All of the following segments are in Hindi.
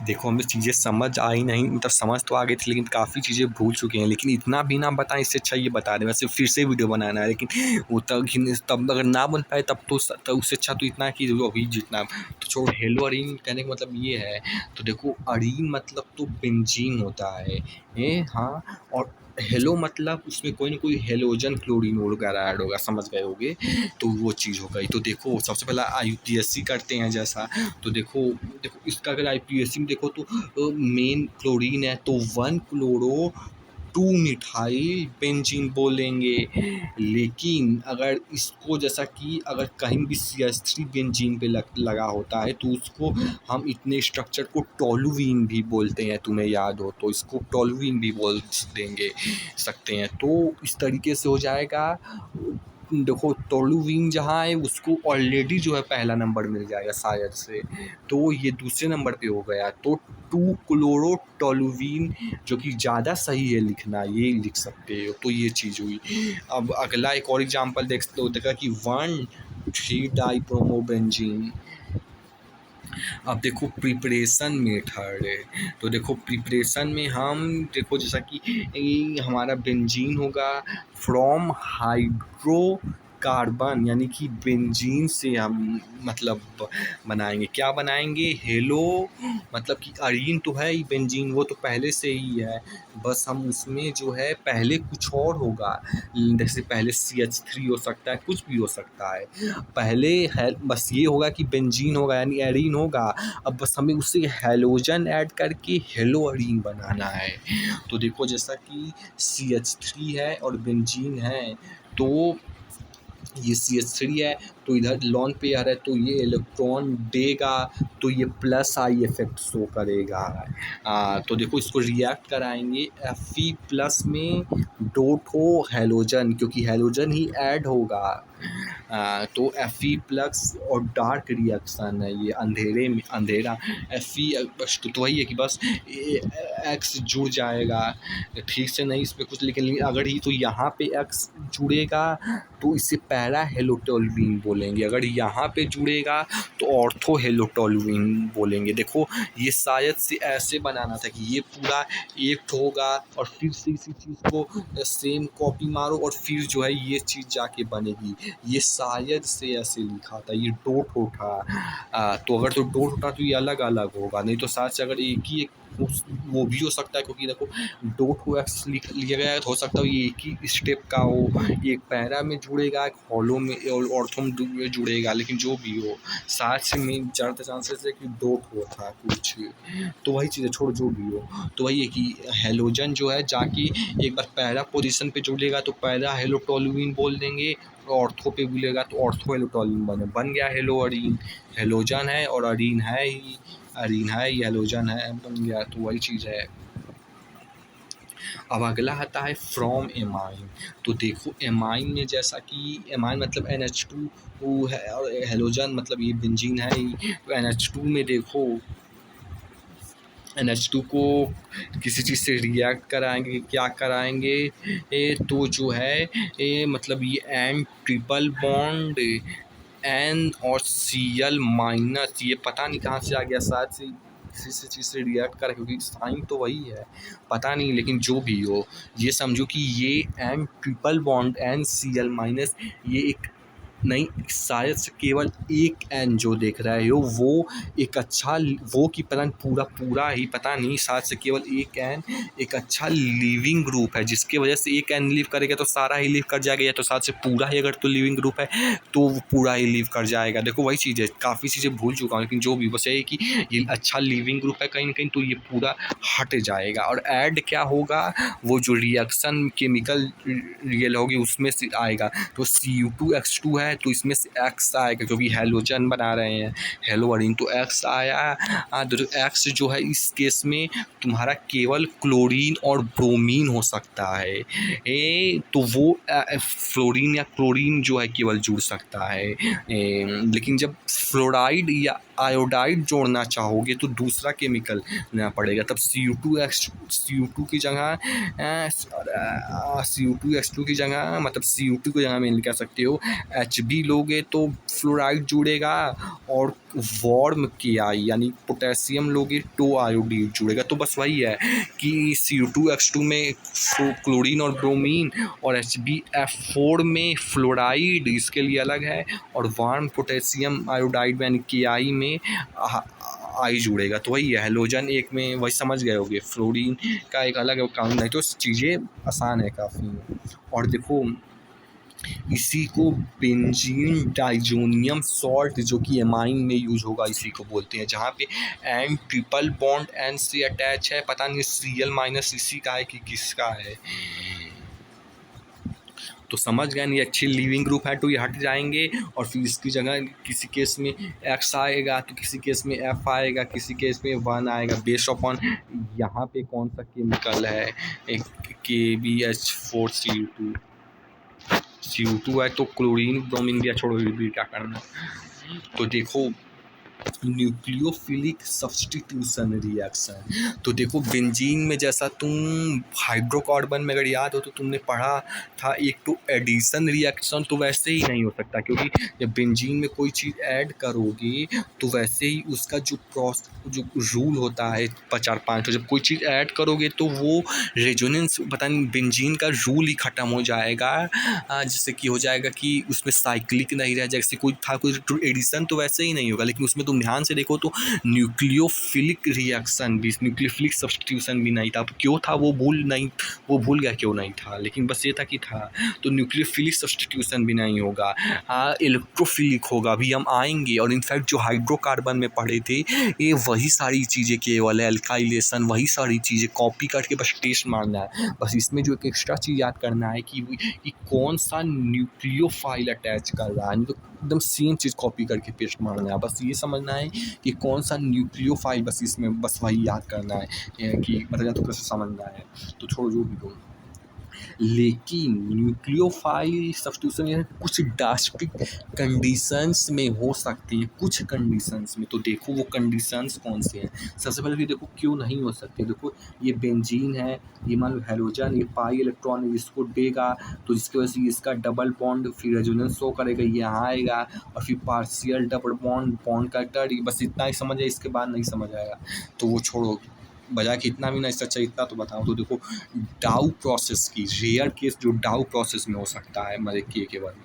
देखो हमें चीज़ें समझ आई नहीं, मतलब समझ तो आ गई थी लेकिन काफ़ी चीज़ें भूल चुके हैं, लेकिन इतना भी ना बताएं, इससे अच्छा ये बता दें। वैसे फिर से वीडियो बनाना है, लेकिन वो तब अगर ना बन पाए तब उससे अच्छा तो इतना कि जो अभी जितना तो छोड़ो। हेलो अरीन कहने का मतलब ये है, तो देखो अरीन मतलब तो बेंजीन होता है हाँ। और हेलो मतलब उसमें कोई ना कोई हेलोजन क्लोरीन वगैरह ऐड होगा, समझ गए होगे, तो वो चीज़ हो गई। तो देखो सबसे पहला IUPAC करते हैं जैसा, तो देखो देखो इसका अगर IUPAC में देखो तो मेन क्लोरीन है तो 1 क्लोरो 2 मिथाइल बेंजीन बोलेंगे। लेकिन अगर इसको जैसा कि अगर कहीं भी CH3 बेंजीन पे लगा होता है तो उसको हम इतने स्ट्रक्चर को टोलुईन भी बोलते हैं, तुम्हें याद हो तो इसको टोलुईन भी बोल देंगे सकते हैं। तो इस तरीके से हो जाएगा। देखो टोलुईन जहाँ है उसको ऑलरेडी जो है पहला नंबर मिल जाएगा शायद से, तो ये दूसरे नंबर पे हो गया। तो 2 क्लोरो टोलुईन जो कि ज़्यादा सही है लिखना, ये लिख सकते हो। तो ये चीज़ हुई। अब अगला एक और एग्जांपल देखते हो, देखा कि 1,3 डाइब्रोमोबेंजीन। अब देखो प्रिपरेशन मेथड है, तो देखो प्रिपरेशन में हम देखो जैसा कि हमारा बेंजीन होगा फ्रॉम हाइड्रोकार्बन, यानी कि बेंजीन से हम मतलब बनाएंगे, क्या बनाएंगे, हेलो मतलब कि अरीन तो है ही, बेंजीन वो तो पहले से ही है, बस हम उसमें जो है पहले कुछ और होगा, जैसे पहले CH3 हो सकता है, कुछ भी हो सकता है। पहले है बस ये होगा कि बेंजीन होगा यानी एरीन होगा। अब बस हमें उससे हैलोजन ऐड करके हेलो अरीन बनाना है। तो देखो जैसा कि CH3 है और बेंजीन है, तो ये CH3 है तो इधर लॉन पेयर है तो ये इलेक्ट्रॉन देगा, तो ये प्लस आई इफेक्ट शो करेगा। तो देखो इसको रिएक्ट कराएंगे Fe प्लस में डोट हो हैलोजन, क्योंकि हैलोजन ही ऐड होगा। तो Fe प्लस और डार्क रिएक्शन है, ये अंधेरे में अंधेरा Fe तो वही है कि बस X जुड़ जाएगा, ठीक से नहीं इसमें कुछ, लेकिन अगर ही तो यहाँ पे X जुड़ेगा तो इसे पैरा हेलोटोल्यूइन बोलेंगे, अगर यहाँ पे जुड़ेगा तो ऑर्थो हेलोटोल्यूइन बोलेंगे। देखो ये शायद से ऐसे बनाना था कि ये पूरा एक होगा और फिर से इसी चीज़ को सेम कॉपी मारो और फिर जो है ये चीज़ जाके बनेगी, ये शायद से ऐसे लिखा था, ये डॉट होता। तो अगर तो डॉट होता तो ये अलग अलग होगा, नहीं तो साथ से अगर एक ही एक वो भी हो सकता है, क्योंकि देखो डॉट को एक्स लिया गया है तो हो सकता है ये एक ही स्टेप का हो, एक पैरा में जुड़ेगा एक हॉलो में और ऑर्थो में जुड़ेगा, लेकिन जो भी हो साथ से में ज़्यादा चांसेस है कि डॉट हो था कुछ, तो वही चीज़ें छोड़ जो भी हो। तो वही है कि हेलोजन जो है जाके एक बार पहला पोजीशन पे जुड़ेगा तो पहला हेलोटोल्यूइन बोल देंगे, और ऑर्थो पे मिलेगा तो ऑर्थो हेलोटोल्यूइन बन गया हेलो अरीन। हेलोजन है और अरीन है ही, अरीन है ये हेलोजन है, बन गया। तो वही चीज़ है। अब अगला आता है फ्रॉम एमाइन। तो देखो एमाइन में जैसा कि एमाइन मतलब NH2 है और हेलोजन मतलब ये बेंजीन है ही, तो NH2 में देखो NH2 को किसी चीज़ से रिएक्ट कराएंगे, क्या कराएंगे, तो जो है मतलब ये N ट्रिपल बॉन्ड N और Cl माइनस, ये पता नहीं कहाँ से आ गया, शायद से किसी से चीज़ से रिएक्ट करा, क्योंकि साइन तो वही है, पता नहीं, लेकिन जो भी हो ये समझो कि ये N triple bond NCl minus, ये एक नहीं शायद से केवल एक N जो देख रहे हो वो एक अच्छा, वो की पता नहीं पूरा ही पता नहीं, शायद से केवल एक N एक अच्छा लिविंग ग्रुप है, जिसके वजह से एक N लीव करेगा तो सारा ही लीव कर जाएगा, या तो शायद से पूरा ही अगर तो लिविंग ग्रुप है तो वो पूरा ही लीव कर जाएगा। देखो वही चीज़ है, काफ़ी चीज़ें भूल चुका हूँ, लेकिन जो भी बस यही कि ये अच्छा लिविंग ग्रुप है कहीं ना कहीं, तो ये पूरा हट जाएगा। और ऐड क्या होगा, वो जो रिएक्शन केमिकल रियल होगी उसमें से आएगा, तो Cu2X2 है तो इसमें से X आएगा, क्योंकि हेलोजन बना रहे हैं हेलो अरीन, तो X आया। तो X जो है इस केस में तुम्हारा केवल क्लोरीन और ब्रोमीन हो सकता है, तो वो फ्लोरीन या क्लोरीन जो है केवल जुड़ सकता है। लेकिन जब फ्लोराइड या आयोडाइड जोड़ना चाहोगे तो दूसरा केमिकल लेना पड़ेगा, तब CO2 की जगह CO2H2 की जगह मतलब CO2 की जगह मेनली कह सकते हो HB लोगे तो फ्लोराइड जुड़ेगा, और वार्म KI यानी पोटेशियम लोगे तो आयोडीन जुड़ेगा। तो बस वही है कि CO2H2 में क्लोरीन और ब्रोमीन, और HbF4 में फ्लोराइड इसके लिए अलग है, और वार्म पोटेशियम आयोडाइड यानी KI में आई जुड़ेगा। तो वही है हेलोजन एक में, वही समझ गए होगे, फ्लोरीन का एक अलग काउंट नहीं। तो चीज़ें आसान है काफ़ी। और देखो इसी को बेंजीन डाइजोनियम सॉल्ट जो कि एमाइन में यूज होगा इसी को बोलते हैं, जहाँ पे एन ट्रिपल बॉन्ड एन से अटैच है, पता नहीं Cl- का है कि किसका है। तो समझ गए नहीं, अच्छी लिविंग ग्रुप है तो ये हट जाएंगे, और फिर इसकी जगह किसी केस में X आएगा तो किसी केस में F आएगा, किसी केस में 1 आएगा, बेस्ड अपॉन यहाँ पे कौन सा केमिकल है। एक KBH4CO2 है तो क्लोरीन ब्रोमीन भी छोड़ो, भी क्या करना। तो देखो न्यूक्लियोफिलिक सब्स्टिट्यूशन रिएक्शन, तो देखो बेंजीन में जैसा तुम हाइड्रोकार्बन में अगर याद हो तो तुमने पढ़ा था एक तो एडिशन रिएक्शन, तो वैसे ही नहीं हो सकता, क्योंकि जब बेंजीन में कोई चीज़ ऐड करोगे तो वैसे ही उसका जो रूल होता है 4-5, तो जब कोई चीज़ ऐड करोगे तो वो रेजोनेंस पता नहीं बेंजीन का रूल ही ख़त्म हो जाएगा, जिससे कि हो जाएगा कि उसमें साइक्लिक नहीं रह जाएगा। जैसे कोई था कोई एडिशन तो वैसे ही नहीं होगा, लेकिन उसमें तुम ध्यान से देखो तो न्यूक्लियोफिलिक रिएक्शन भी, न्यूक्लियोफिलिक सब्स्टिट्यूशन भी नहीं था। क्यों था वो भूल गया क्यों नहीं था, लेकिन बस ये था कि था। तो न्यूक्लियोफिलिक सब्स्टिट्यूशन भी नहीं होगा, इलेक्ट्रोफिलिक होगा, अभी हम आएंगे। और इनफैक्ट जो हाइड्रोकार्बन में पढ़े थे ये वही सारी चीज़ें केवल है, एल्काइलेशन वही सारी चीज़ें कॉपी करके बस टेस्ट मारना है। बस इसमें जो एक एक्स्ट्रा चीज़ याद करना है कि कौन सा न्यूक्लियोफाइल अटैच कर रहा है, तो एकदम सेम चीज़ कॉपी करके पेस्ट मारना है। बस ये समझना है कि कौन सा न्यूक्लियोफाइल, बस इसमें बस वही याद करना है कि मतलब तो कैसे समझना है। तो छोड़ो जो भी हो, लेकिन न्यूक्लियोफाइल सब्स्टिट्यूशन कुछ ड्रास्टिक कंडीशंस में हो सकती है, कुछ कंडीशंस में। तो देखो वो कंडीशंस कौन से हैं। सबसे पहले देखो क्यों नहीं हो सकते। देखो ये बेंजीन है, ये मान लो हेलोजन, ये पाई इलेक्ट्रॉन इसको देगा तो जिसकी वजह से इसका डबल बॉन्ड फिर रेजोनेंस शो करेगा, ये यहाँ आएगा, और फिर पार्शियल डबल बॉन्ड करेक्टर, बस इतना ही समझ आए, इसके बाद नहीं समझ आएगा तो वो छोड़ो। बजाय कि इतना भी नहीं, इससे अच्छा इतना तो बताओ। तो देखो डाउ प्रोसेस की रेयर केस जो डाउ प्रोसेस में हो सकता है मलेक्की के बारे में।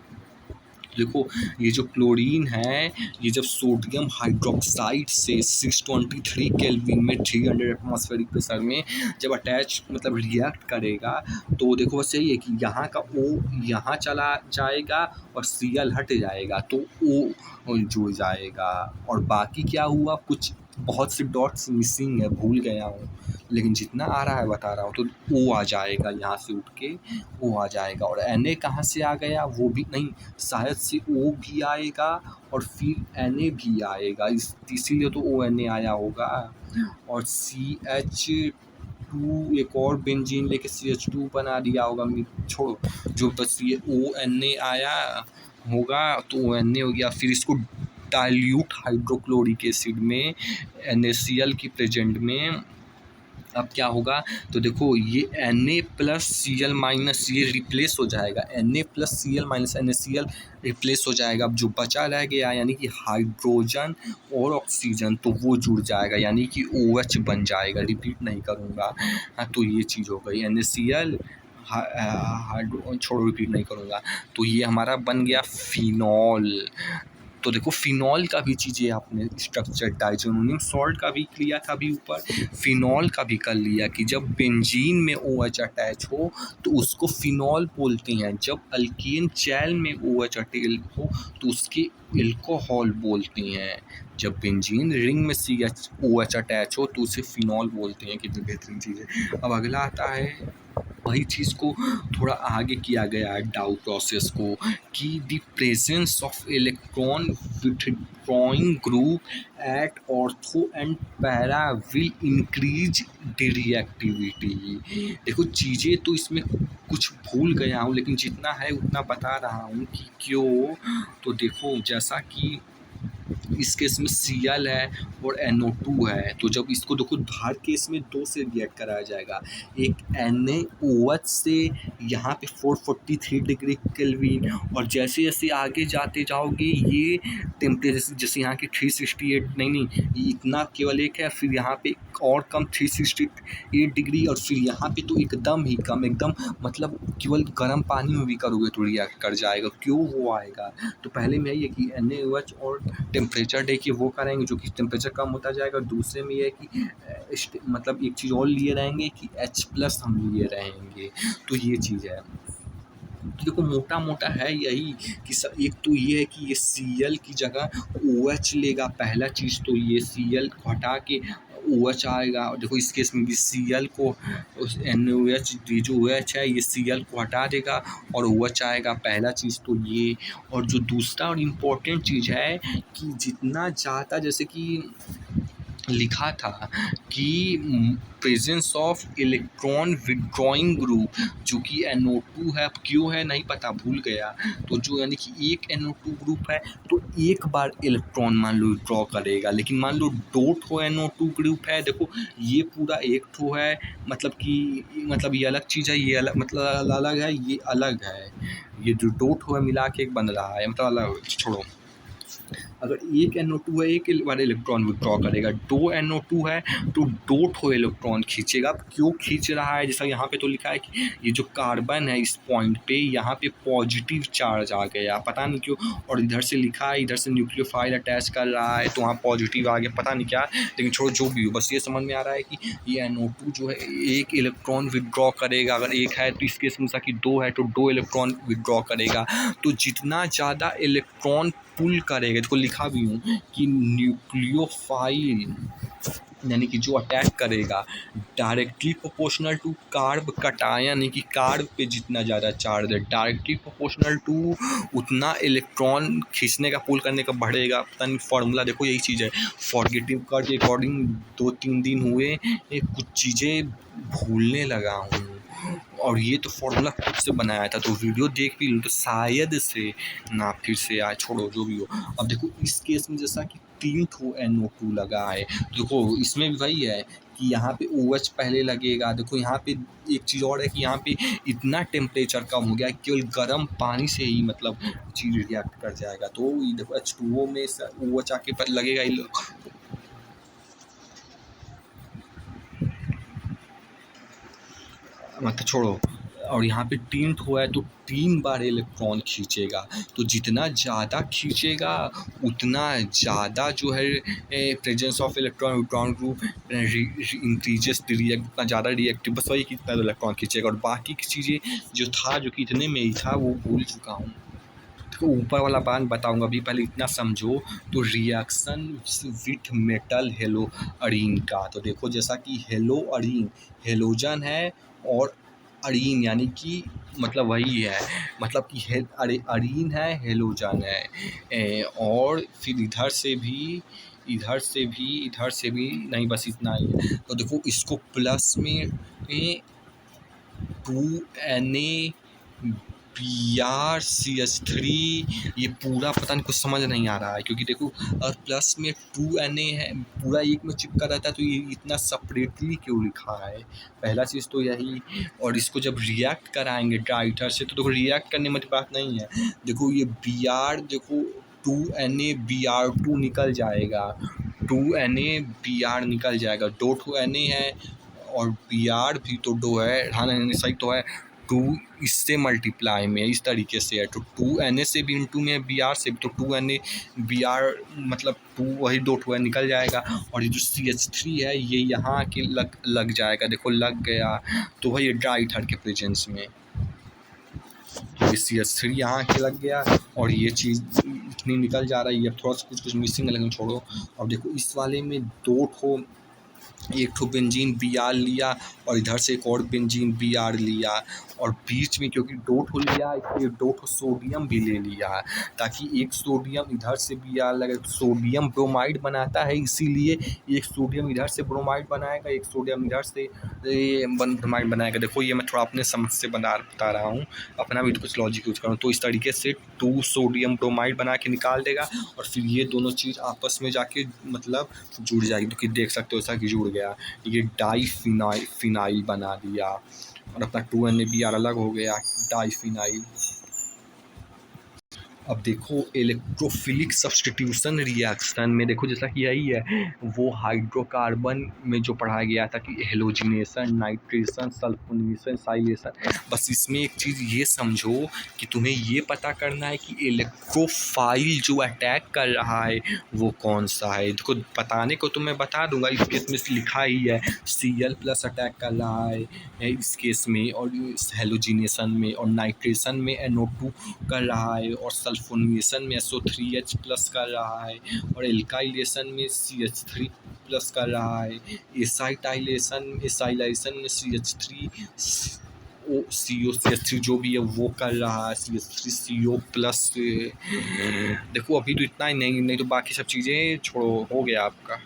देखो ये जो क्लोरीन है, ये जब सोडियम हाइड्रोक्साइड से 623 केल्विन में 300 एटमॉस्फेरिक प्रेशर में जब अटैच मतलब रिएक्ट करेगा, तो देखो बस यही है कि यहाँ का O यहाँ चला जाएगा और Cl हट जाएगा तो O जुड़ जाएगा, और बाकी क्या हुआ, कुछ बहुत सी डॉट्स मिसिंग है, भूल गया हूँ, लेकिन जितना आ रहा है बता रहा हूँ। तो O आ जाएगा, यहाँ से उठ के O आ जाएगा, और Na कहाँ से आ गया वो भी नहीं, शायद से O भी आएगा और फिर Na भी आएगा, इसीलिए तो ONA आया होगा। और CH2 एक और बेंजीन लेके CH2 बना दिया होगा, छोड़ो जो, बस ये ONA आया होगा तो ONA हो गया। फिर इसको डाइल्यूट हाइड्रोक्लोरिक एसिड में NaCl की प्रेजेंट में अब क्या होगा, तो देखो ये Na+Cl- ये रिप्लेस हो जाएगा, Na+Cl- NaCl रिप्लेस हो जाएगा। अब जो बचा रह गया यानी कि हाइड्रोजन और ऑक्सीजन, तो वो जुड़ जाएगा यानी कि OH बन जाएगा। रिपीट नहीं करूँगा, हाँ तो ये चीज़ हो गई NaCl छोड़ो, रिपीट नहीं करूँगा। तो ये हमारा बन गया फिनॉल। तो देखो फिनॉल का भी चीज़ें आपने स्ट्रक्चर डाइजोनियम सॉल्ट का भी किया था अभी ऊपर, फिनॉल का भी कर लिया कि जब बेंजीन में OH अटैच हो तो उसको फिनॉल बोलते हैं, जब अल्केन चैन में OH अटैच हो तो उसके एल्कोहल बोलते हैं, जब बेंजीन रिंग में OH अटैच हो तो उसे फिनॉल बोलते हैं। कितनी बेहतरीन चीज़ है। अब अगला आता है, वही चीज़ को थोड़ा आगे किया गया है डाउ प्रोसेस को, कि the presence of electron withdrawing group at ortho and para will increase the reactivity. देखो चीज़ें तो इसमें कुछ भूल गया हूँ, लेकिन जितना है उतना बता रहा हूँ कि क्यों। तो देखो जैसा कि इस केस में Cl है और NO2 है। तो जब इसको देखो हर केस में 2 से रिएक्ट कराया जाएगा, एक NaOH से यहाँ पे 443 डिग्री केल्विन, और जैसे जैसे आगे जाते जाओगे ये टेम्परेचर जैसे यहाँ की 368 नहीं ये इतना केवल एक है, फिर यहाँ पे और कम 368 डिग्री, और फिर यहाँ पे तो एकदम ही कम, एकदम मतलब केवल गर्म पानी में भी करोगे तो रिएक्ट कर जाएगा। क्यों वो आएगा? तो पहले में ये कि NaOH और टेम्परेचर देखिए वो करेंगे जो कि टेम्परेचर कम होता जाएगा। दूसरे में ये है कि मतलब एक चीज़ और लिए रहेंगे कि H+ हम लिए रहेंगे। तो ये चीज़ है। देखो मोटा मोटा है यही कि एक तो ये है कि ये Cl की जगह OH लेगा, पहला चीज़ तो ये Cl को हटा के OH आएगा। और देखो इस केस में भी Cl को NaOH जो OH है ये Cl को हटा देगा और OH आएगा, पहला चीज़ तो ये। और जो दूसरा और इम्पोर्टेंट चीज़ है कि जितना ज़्यादा जैसे कि लिखा था कि presence of electron withdrawing group जो कि NO2 है, अब क्यों है नहीं पता, भूल गया। तो जो यानी कि एक NO2 ग्रुप है तो एक बार इलेक्ट्रॉन मान लो विड्रॉ करेगा, लेकिन मान लो 2 ठो NO2 ग्रुप है, देखो ये पूरा एक ठो है, मतलब कि मतलब ये अलग चीज़ है, ये अलग मतलब अलग है, ये अलग है, ये जो 2 ठो है मिला के एक बन रहा है, मतलब अलग। छोड़ो, अगर एक NO2 है एक बार इलेक्ट्रॉन विड्रॉ करेगा, 2 NO2 है तो 2 ठो इलेक्ट्रॉन खींचेगा। अब क्यों खींच रहा है? जैसा यहाँ पे तो लिखा है कि ये जो कार्बन है इस पॉइंट पे यहाँ पे पॉजिटिव चार्ज आ गया, पता नहीं क्यों, और इधर से लिखा है इधर से न्यूक्लियोफाइल अटैच कर रहा है तो वहाँ पॉजिटिव आ गया, पता नहीं क्या, लेकिन छोड़ो जो भी हो, बस ये समझ में आ रहा है कि ये NO2 जो है एक इलेक्ट्रॉन विड्रॉ करेगा। अगर एक है तो इस केस में कि 2 है तो 2 इलेक्ट्रॉन विड्रॉ करेगा। तो जितना ज़्यादा इलेक्ट्रॉन पुल करेगा, इसको लिखा भी हूँ कि न्यूक्लियोफाइल यानी कि जो अटैक करेगा directly proportional to carbocation, यानी कि कार्ब पे जितना ज़्यादा चार्ज है डायरेक्टली प्रोपोर्शनल टू उतना इलेक्ट्रॉन खींचने का पुल करने का बढ़ेगा। पता नहीं फॉर्मूला देखो यही चीज़ है, फॉरगेटिव का के अकॉर्डिंग 2-3 दिन हुए कुछ चीज़ें भूलने लगा हूँ, और ये तो फॉर्मूला खुद से बनाया था तो वीडियो देख भी लूँ तो शायद से ना फिर से आए, छोड़ो जो भी हो। अब देखो इस केस में जैसा कि 3 ठो NO2 लगा है, तो देखो इसमें भी वही है कि यहाँ पे OH पहले लगेगा। देखो यहाँ पे एक चीज़ और है कि यहाँ पे इतना टेम्परेचर कम हो गया केवल गर्म पानी से ही मतलब चीज़ रिएक्ट कर जाएगा। तो देखो H2O में OH आके लगेगा ही, मतलब छोड़ो। और यहाँ पे 3 ठो है तो 3 बार इलेक्ट्रॉन खींचेगा, तो जितना ज़्यादा खींचेगा उतना ज़्यादा जो है presence of electron withdrawn group increases react, उतना ज़्यादा रिएक्टिव, बस वही कितना इलेक्ट्रॉन खींचेगा। और बाकी की चीज़ें जो था जो कि इतने में ही था वो भूल चुका हूँ, तो ऊपर वाला बात बताऊंगा, अभी पहले इतना समझो। तो reaction with metal hello Areen का, तो देखो जैसा कि हेलो अरीन हेलोजन है और अरीन यानी कि मतलब वही है, मतलब कि अरीन है हेलोजन है और फिर इधर से भी नहीं, बस इतना ही है। तो देखो इसको प्लस में 2Na BrCH3, ये पूरा पता नहीं कुछ समझ नहीं आ रहा है, क्योंकि देखो और प्लस में 2Na है, पूरा एक में चिपका रहता है, तो ये इतना सेपरेटली क्यों लिखा है? पहला चीज़ तो यही। और इसको जब रिएक्ट कराएंगे डाइटर से, तो देखो रिएक्ट करने में बात नहीं है, देखो ये Br देखो 2Na Br2 निकल जाएगा, 2Na Br निकल जाएगा, 2 Na है और Br भी तो 2 है, हाँ सही तो है, 2 इससे मल्टीप्लाई में इस तरीके से है, तो 2Na से भी इंटू में Br से भी, तो 2Na Br मतलब 2 वही 2 ठो है निकल जाएगा। और ये जो CH3 है ये यहाँ के लग जाएगा, देखो लग गया, तो वही डाइटर के प्रेजेंस में ये CH3 यहाँ के लग गया और ये चीज़ इतनी निकल जा रही है, थोड़ा सा कुछ मिसिंग है लेकिन छोड़ो। अब देखो इस वाले में 2 ठो एक ठो बेंजीन Br लिया और इधर से एक और बेंजीन Br लिया और बीच में क्योंकि 2 ठो लिया इसलिए 2 ठो सोडियम भी ले लिया, ताकि एक सोडियम इधर से Br लगे। सोडियम ब्रोमाइड बनाता है, इसीलिए एक सोडियम इधर से ब्रोमाइड बनाएगा, एक सोडियम इधर से ब्रोमाइड बनाएगा। देखो ये मैं थोड़ा अपने समझ से बता रहा हूँ, अपना भी तो कुछ लॉजिक यूज करूँ। तो इस तरीके से 2 सोडियम ब्रोमाइड बना के निकाल देगा और फिर ये दोनों चीज़ आपस में जाके मतलब जुड़ जाएगी। तो कि देख सकते हो ऐसा कि जुड़ गया, ये फिनाइल बना दिया और अपना 2NaBr अलग हो गया, डाईफिनाइल। अब देखो इलेक्ट्रोफिलिक सब्स्टिट्यूशन रिएक्शन में देखो जैसा कि यही है वो हाइड्रोकार्बन में जो पढ़ाया गया था कि हेलोजिनेशन, नाइट्रेशन, सल्फोनेशन, साइलेशन। बस इसमें एक चीज़ ये समझो कि तुम्हें ये पता करना है कि इलेक्ट्रोफाइल जो अटैक कर रहा है वो कौन सा है। देखो बताने को तो मैं बता दूंगा, इस केस में लिखा ही है Cl+ अटैक कर रहा है इस केस में, और हेलोजिनेशन में, और नाइट्रेशन में NO2 कर रहा है, और सल्फोनेशन में SO3H+ कर रहा है, और एल्काइलेशन में CH3+ कर रहा है, एसाइलाइजेशन में CH3 जो भी है वो कर रहा है, CH3CO+। देखो अभी तो इतना ही, नहीं तो बाकी सब चीज़ें छोड़ो, हो गया आपका।